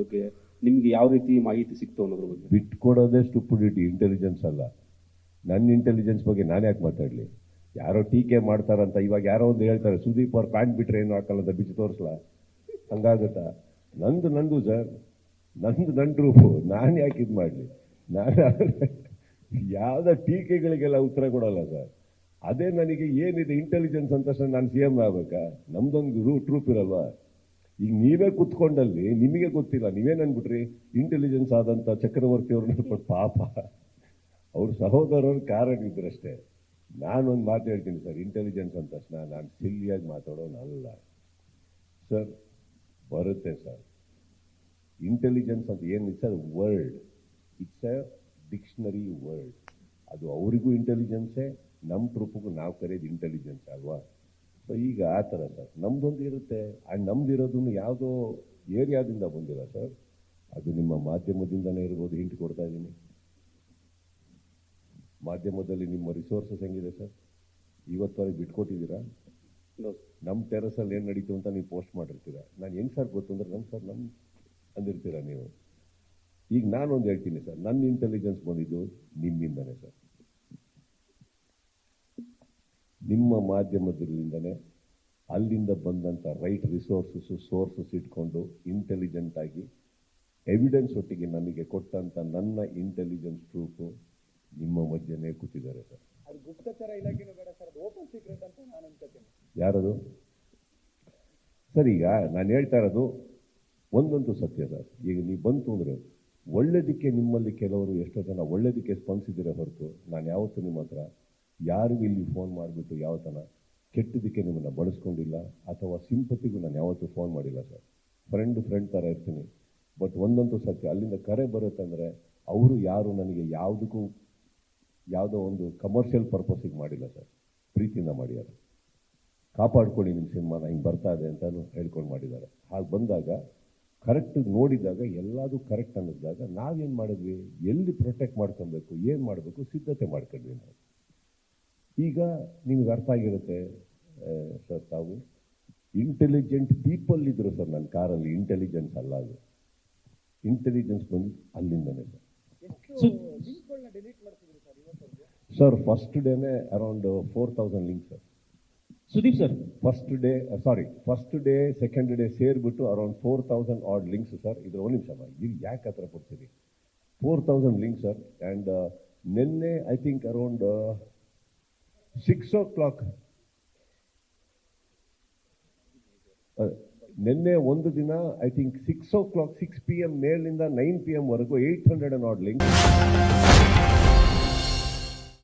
ಬಗ್ಗೆ ನಿಮ್ಗೆ ಯಾವ ರೀತಿ ಮಾಹಿತಿ ಸಿಕ್ತು ಅನ್ನೋದ್ರ ಬಗ್ಗೆ? ಬಿಟ್ಕೊಡೋದೇ ಸ್ಟುಪಿಡಿಟಿ, ಇಂಟೆಲಿಜೆನ್ಸ್ ಅಲ್ಲ. ನನ್ನ ಇಂಟೆಲಿಜೆನ್ಸ್ ಬಗ್ಗೆ ನಾನು ಯಾಕೆ ಮಾತಾಡಲಿ? ಯಾರೋ ಟೀಕೆ ಮಾಡ್ತಾರಂತ ಇವಾಗ ಯಾರೋ ಒಂದು ಹೇಳ್ತಾರೆ, ಸುದೀಪ್ ಅವ್ರು ಪ್ಯಾಂಟ್ ಬಿಟ್ರೆ ಏನು ಹಾಕಲ್ಲ ಅಂತ ಬಿಚ್ಚು ತೋರಿಸ್ಲಾ? ಹಂಗಾಗುತ್ತಾ? ನಂದು ಸರ್, ನನ್ನ ರೂಪು, ನಾನು ಯಾಕೆ ಇದು ಮಾಡಲಿ? ನಾನು ಯಾವುದೋ ಟೀಕೆಗಳಿಗೆಲ್ಲ ಉತ್ತರ ಕೊಡಲ್ಲ ಸರ್. ಅದೇ ನನಗೆ ಏನಿದೆ ಇಂಟೆಲಿಜೆನ್ಸ್ ಅಂತ ನಾನು CM ಆಗ್ಬೇಕಾ? ನಮ್ದೊಂದು ಟ್ರೂಪ್ ಇರಲ್ವಾ? ಈಗ ನೀವೇ ಕುತ್ಕೊಂಡಲ್ಲಿ ನಿಮಗೆ ಗೊತ್ತಿಲ್ಲ, ನೀವೇನು ಅಂದ್ಬಿಟ್ರಿ ಇಂಟೆಲಿಜೆನ್ಸ್ ಆದಂಥ ಚಕ್ರವರ್ತಿ ಅವ್ರನ್ನ ಕೊಟ್ಟು ಪಾಪ ಅವ್ರ ಸಹೋದರರು ಕಾರಣ ಇದ್ರಷ್ಟೇ. ನಾನೊಂದು ಮಾತು ಹೇಳ್ತೀನಿ ಸರ್, ಇಂಟೆಲಿಜೆನ್ಸ್ ಅಂದ ತಕ್ಷಣ ನಾನು ಸಿಲ್ಲಿಯಾಗಿ ಮಾತಾಡೋನಲ್ಲ ಸರ್. ಬರುತ್ತೆ ಸರ್, ಇಂಟೆಲಿಜೆನ್ಸ್ ಅಂತ ಏನು sir word, it's A dictionary word. ಅದು ಅವರಿಗೂ ಇಂಟೆಲಿಜೆನ್ಸೇ, ನಮ್ಮ ಟ್ರೂಪಿಗೂ ನಾವು ಕರೆಯೋದು ಇಂಟೆಲಿಜೆನ್ಸ್ ಅಲ್ವಾ? ಸೊ ಈಗ ಆ ಥರ ಸರ್ ನಮ್ದೊಂದು ಇರುತ್ತೆ. ಆ್ಯಂಡ್ ನಮ್ದಿರೋದನ್ನು ಯಾವುದೋ ಏರಿಯಾದಿಂದ ಬಂದಿಲ್ಲ ಸರ್, ಅದು ನಿಮ್ಮ ಮಾಧ್ಯಮದಿಂದನೇ ಇರ್ಬೋದು. ಹಿಂಟ್ ಕೊಡ್ತಾ ಇದ್ದೀನಿ. ಮಾಧ್ಯಮದಲ್ಲಿ ನಿಮ್ಮ ರಿಸೋರ್ಸಸ್ ಹೆಂಗಿದೆ ಸರ್? ಇವತ್ತವರೆಗೆ ಬಿಟ್ಕೊಟ್ಟಿದ್ದೀರಾ? ನಮ್ಮ ಟೆರಸಲ್ಲಿ ಏನು ನಡೀತು ಅಂತ ನೀವು ಪೋಸ್ಟ್ ಮಾಡಿರ್ತೀರ. ನಾನು ಹೆಂಗೆ ಸರ್ ಗೊತ್ತು ಅಂದ್ರೆ ನಮ್ಮ ಅಂದಿರ್ತೀರ ನೀವು. ಈಗ ನಾನೊಂದು ಹೇಳ್ತೀನಿ ಸರ್, ನನ್ನ ಇಂಟೆಲಿಜೆನ್ಸ್ ಬಂದಿದ್ದು ನಿಮ್ಮಿಂದನೇ ಸರ್, ನಿಮ್ಮ ಮಾಧ್ಯಮದಿಂದನೇ. ಅಲ್ಲಿಂದ ಬಂದಂಥ ರೈಟ್ ಸೋರ್ಸಸ್ ಇಟ್ಕೊಂಡು ಇಂಟೆಲಿಜೆಂಟ್ ಆಗಿ ಎವಿಡೆನ್ಸ್ ಒಟ್ಟಿಗೆ ನನಗೆ ಕೊಟ್ಟಂಥ ನನ್ನ ಇಂಟೆಲಿಜೆನ್ಸ್ ಟ್ರೂಪು ನಿಮ್ಮ ಮಧ್ಯೆನೇ ಕೂತಿದ್ದಾರೆ ಸರ್. ಅದು ಗುಪ್ತಚರ ಇಲಾಖೆನೂ ಬೇಡ ಸರ್, ಅದು ಓಪನ್ ಸೀಕ್ರೆಟ್ ಅಂತ ನಾನು ಅನ್ಕೋತೀನಿ. ಯಾರದು ಸರ್? ಈಗ ನಾನು ಹೇಳ್ತಾ ಇರೋದು ಒಂದಂತೂ ಸತ್ಯ ಸರ್. ಈಗ ನೀವು ಬಂತು ಅಂದರೆ ಒಳ್ಳೇದಕ್ಕೆ ನಿಮ್ಮಲ್ಲಿ ಕೆಲವರು ಎಷ್ಟೋ ಜನ ಒಳ್ಳೇದಕ್ಕೆ ಸ್ಪಂದಿಸಿದ್ದೀರ ಹೊರತು ನಾನು ಯಾವತ್ತೂ ನಿಮ್ಮ ಹತ್ರ ಯಾರಿಗೂ ಇಲ್ಲಿ ಫೋನ್ ಮಾಡಿಬಿಟ್ಟು ಯಾವತ್ತನ ಕೆಟ್ಟದಕ್ಕೆ ನಿಮ್ಮನ್ನು ಬಳಸ್ಕೊಂಡಿಲ್ಲ, ಅಥವಾ ಸಿಂಪತಿಗೂ ನಾನು ಯಾವತ್ತೂ ಫೋನ್ ಮಾಡಿಲ್ಲ ಸರ್. ಫ್ರೆಂಡ್ ಥರ ಇರ್ತೀನಿ. ಬಟ್ ಒಂದಂತೂ ಸತ್ಯ, ಅಲ್ಲಿಂದ ಕರೆ ಬರುತ್ತಂದರೆ ಅವರು ಯಾರು ನನಗೆ ಯಾವುದೋ ಒಂದು ಕಮರ್ಷಿಯಲ್ ಪರ್ಪಸ್ಸಿಗೆ ಮಾಡಿಲ್ಲ ಸರ್, ಪ್ರೀತಿಯಿಂದ ಮಾಡಿದ್ದಾರೆ. ಕಾಪಾಡ್ಕೊಳ್ಳಿ ನಿಮ್ಮ ಸಿನಿಮಾನ, ಹಿಂಗೆ ಬರ್ತಾ ಇದೆ ಅಂತಲೂ ಹೇಳ್ಕೊಂಡು ಮಾಡಿದ್ದಾರೆ. ಹಾಗೆ ಬಂದಾಗ ಕರೆಕ್ಟ್ ನೋಡಿದಾಗ ಎಲ್ಲದೂ ಕರೆಕ್ಟ್ ಅನ್ನಿಸಿದಾಗ ನಾವೇನು ಮಾಡಿದ್ವಿ, ಎಲ್ಲಿ ಪ್ರೊಟೆಕ್ಟ್ ಮಾಡ್ಕೊಬೇಕು, ಏನು ಮಾಡಬೇಕು ಸಿದ್ಧತೆ ಮಾಡ್ಕೊಂಡ್ವಿ ನಾವು. ಈಗ ನಿಮ್ಗೆ ಅರ್ಥ ಆಗಿರುತ್ತೆ ಸರ್, ತಾವು ಇಂಟೆಲಿಜೆಂಟ್ ಪೀಪಲ್ ಇದ್ರು ಸರ್ ನನ್ನ ಕಾರಲ್ಲಿ. ಇಂಟೆಲಿಜೆನ್ಸ್ ಅಲ್ಲ, ಅದು ಇಂಟೆಲಿಜೆನ್ಸ್ ಬಂದು ಅಲ್ಲಿಂದನೇ ಸರ್. ಸರ್ ಫಸ್ಟ್ ಡೇನೆ around 4000 links sir. Sudeep sir, first day second day ಸೇರಿಬಿಟ್ಟು ಅರೌಂಡ್ 4000 ಆಡ್ ಲಿಂಕ್ಸ್ ಸರ್. ಇದ್ರ ಒಂದು ನಿಮಿಷ ಈಗ ಯಾಕೆ ಹತ್ರ ಕೊಡ್ತೀರಿ? 4000 ಲಿಂಕ್ಸ್ ಸರ್. ಆ್ಯಂಡ್ ನಿನ್ನೆ ಐ ಥಿಂಕ್ ಅರೌಂಡ್ 6 o'clock, ನಿನ್ನೆ ಒಂದು ದಿನ ಐ ಥಿಂಕ್ 6 o'clock 6 PM ಮೇಲಿಂದ 9 PM ವರೆಗೂ 800 ಆಡ್ ಲಿಂಕ್ಸ್.